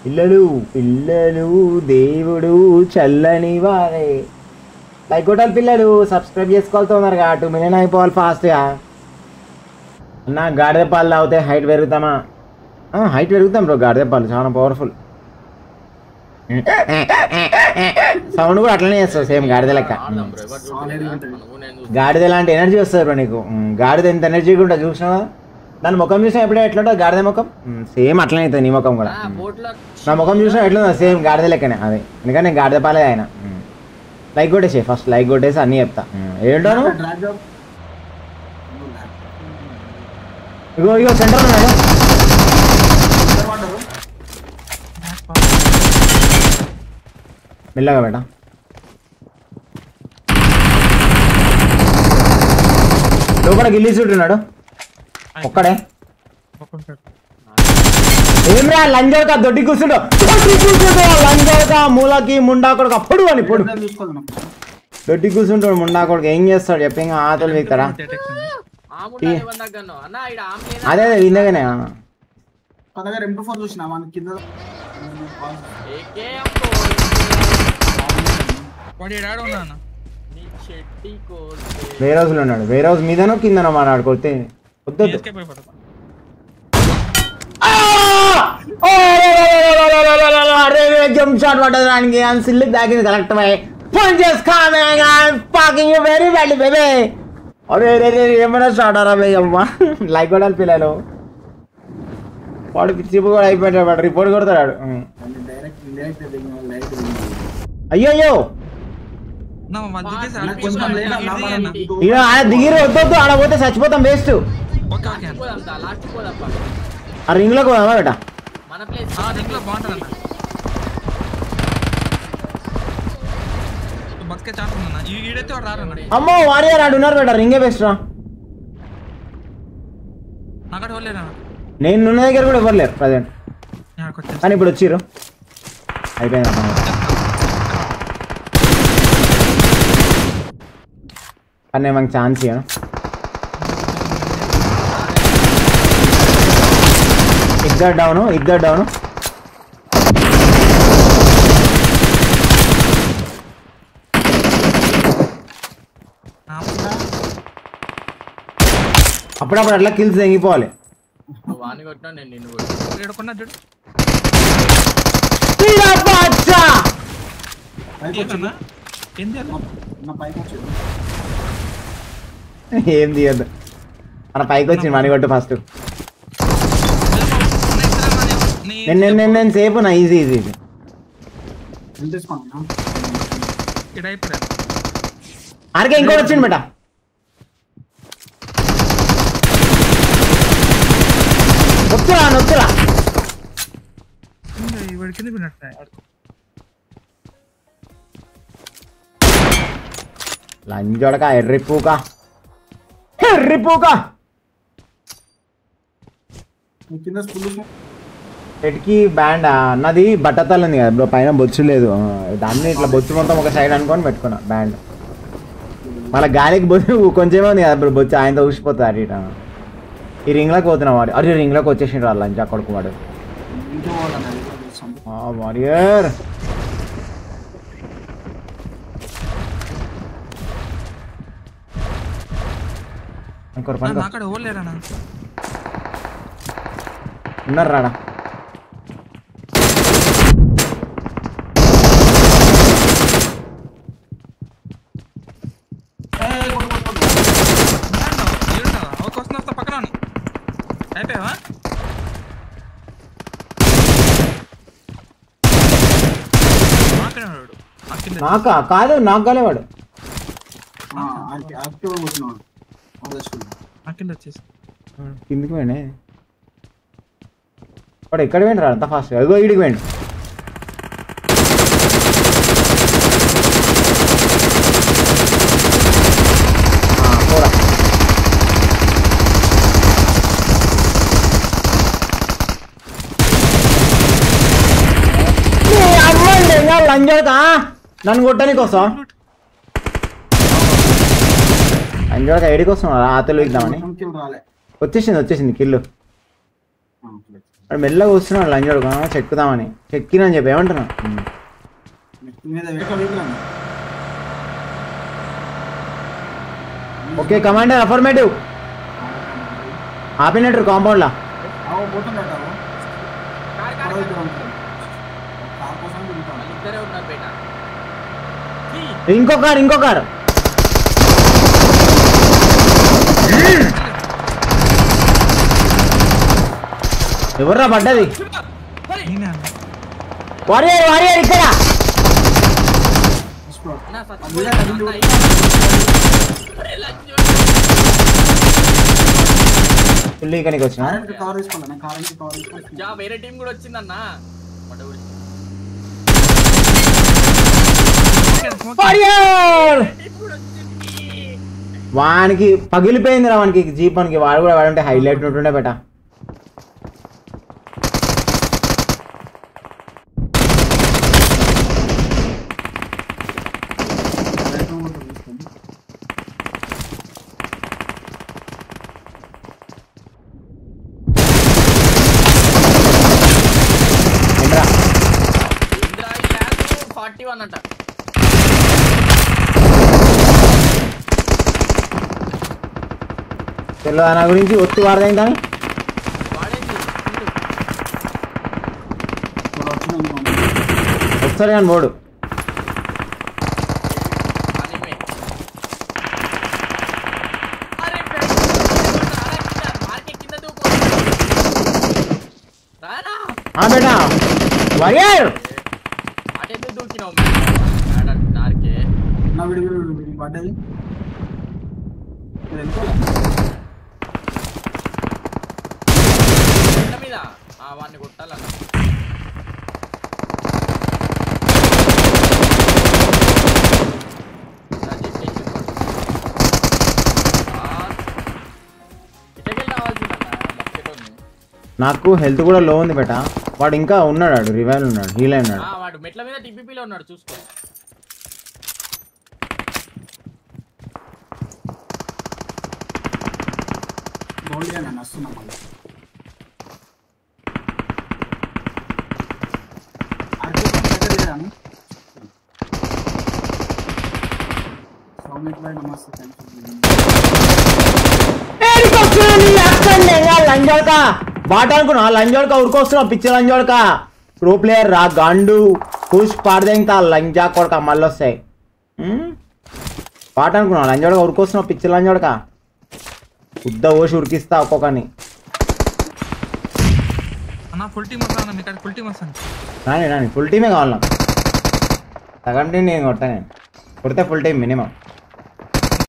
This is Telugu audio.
పిల్లలు పిల్లలు దేవుడు చల్లని వారే లైక్ కొట్టాలి పిల్లలు సబ్స్క్రైబ్ చేసుకోవాలతున్నారుగా 2 మిలియన్ అయిపోవాలి ఫాస్ట్గా అన్న గాడిద పాలు తాగితే హైట్ పెరుగుతామా హైట్ పెరుగుతాం బ్రో గాడిద పాలు చాలా పవర్ఫుల్ సౌండ్ కూడా అట్లనే చేస్తావు సేమ్ గాడిద లెక్క గాడిద లాంటి ఎనర్జీ వస్తుంది బ్రో నీకు గాడిద ఎంత ఎనర్జీగా ఉంటుంది చూసినావా దాని ముఖం చూసినా ఎప్పుడే ఎట్లుంటుంది గాడిద ముఖం సేమ్ అట్లనే అవుతుంది నీ ముఖం కూడా నా ముఖం చూసినా ఎట్లుంది సేమ్ గాడిద లెక్కనే అది ఎందుకంటే నేను గాడిద పాలే ఆయన లైక్ కొట్టేసి ఫస్ట్ లైక్ కొట్టేసి అన్నీ చెప్తా ఏంటాను ఇగో ఇగో సెంటర్ ఉన్నాడు మెల్లగా బేట లోపల గిల్లీ సూట్ ఉన్నాడు ఒక్కడే ఏమ్రా లంజోక దొడ్డి కూర్చుండు లంజోక మూలకి ముండాకొడుకు అప్పుడు అని పొడు దొడ్డి కూర్చుంటాడు ముండాకొడుకు ఏం చేస్తాడు చెప్పి ఇంకా ఆతలు వీక్తారా అదే అదే ఇందగానే వేరే హౌస్లో ఉన్నాడు వేరే హౌస్ మీదనో కిందనో మాట్లాడు కొడితే వద్దొద్దు జంప్ షాట్ పడ్డది దానికి సిల్లు తాకింది కరెక్ట్ ఫోన్ చేసుకో వెరీ బ్యాడ్ బేబే అరే ఏమైనా స్టార్ట్ అరా బే అమ్మా లైక్ కొట్టాలి పిల్లలు వాడు పిచ్చి కూడా అయిపోయాడు వాడు రిపోర్ట్ కొడతాడు అయ్యో అయ్యో దిగిరి వద్దొద్దు ఆడ పోతే చచ్చిపోతాం వేస్ట్ ఆ రింగ్ లోకి పోదామా బేట అమ్మో వారియర్ ఆడు ఉన్నారు బేట రింగే బెస్ట్ రా నేను ఉన్న దగ్గర కూడా ఎవరు లేరు ప్రజెంట్ కానీ ఇప్పుడు వచ్చిర్రు అయిపోయింది కానీ మనకి ఛాన్స్ ఇవ్వను ఇద్దరు డౌను అప్పుడప్పుడు అట్లా కిల్స్ తెగిపోవాలి ఏం తీయద్దు మన పైకి వచ్చింది మనీ కొట్టు ఫస్ట్ నేను సేపు నా ఈజీ ఈజీ ఆర్కే ఇంకోటి వచ్చింది బేట నొక్కురా లంజోడక ఎర్రిపూక ఎట్కి బ్యాండ్ అన్నది బట్టతల్ ఉంది కదా బ్రో పైన బొచ్చు లేదు దాన్ని ఇట్లా బొచ్చు మొత్తం ఒక సైడ్ అనుకొని పెట్టుకున్నా బ్యాండ్ మళ్ళీ గాలికి బొచ్చు కొంచెమే ఉంది కదా బ్రో బొచ్చు ఆయనతో ఊసిపోతుంది అటు ఇట ఈ రింగ్లోకి పోతున్నా వాడు అరే రింగ్లోకి వచ్చేసిండు వాళ్ళ లంచ్ అక్కడికి వాడు వారియర్ ఉన్నారు రాడా నాకా కాదు నాకు కాలేవాడు కిందికి పోయిండే వాడు ఎక్కడ పోయిండు రా అంత ఫాస్ట్ అదిగో ఈడికి పోయిండు లంజోక నన్ను కొట్టడానికి వస్తా లంజోక ఏడికి వస్తున్నా ఆతలు ఇద్దామని వచ్చేసింది కిల్లు వాడు మెల్లగా వస్తున్నాడు లంజోడు చెక్కుదామని చెక్కినని చెప్పి ఏమంటున్నా ఓకే కమాండర్ అఫర్మేటివ్ ఆపినట్టు కాంపౌండ్లా ఇంకో కారు ఎవర్రా పడ్డది వారియర్ ఇక్కడ ఇక్కడికి వచ్చిన వేరే టీం కూడా వచ్చిందన్నా వానికి పగిలిపోయింది రా వానికి జీప్ వానికి వాడు కూడా వాడంటే హైలైట్ ఉంటుండే బేట తెల్లదానా గురించి ఒత్తి వాడదైందా వస్తారు కానీ బోడు బేటా వారియర్ వాడిని కొట్టాలన్న నాకు హెల్త్ కూడా లో ఉంది బేట వాడు ఇంకా ఉన్నాడు రివైవ్ ఉన్నాడు హీల్ అయినాడు వాడు మెట్ల మీద టీపీపీలో ఉన్నాడు చూసుకో లంజోడకా బాట అనుకున్నా లంజోడకా ఉరుకొస్తున్నావు పిచ్చి లంజోడకా ప్రో ప్లేయర్ రా గండు పుష్ పాడదేంతా లంజా కొడక మళ్ళీ వస్తాయి బాట అనుకున్నావు లంజోడకా ఉరుకొస్తున్నావు పిచ్చి లంజోడకా ఉద్ద ఓసి ఉరికిస్తా ఒక్కొక్కని రాని ఫుల్ టీమే కావాలి నాకు సగం టీం నేను కొడతా నేను కొడితే ఫుల్ టీం మినిమం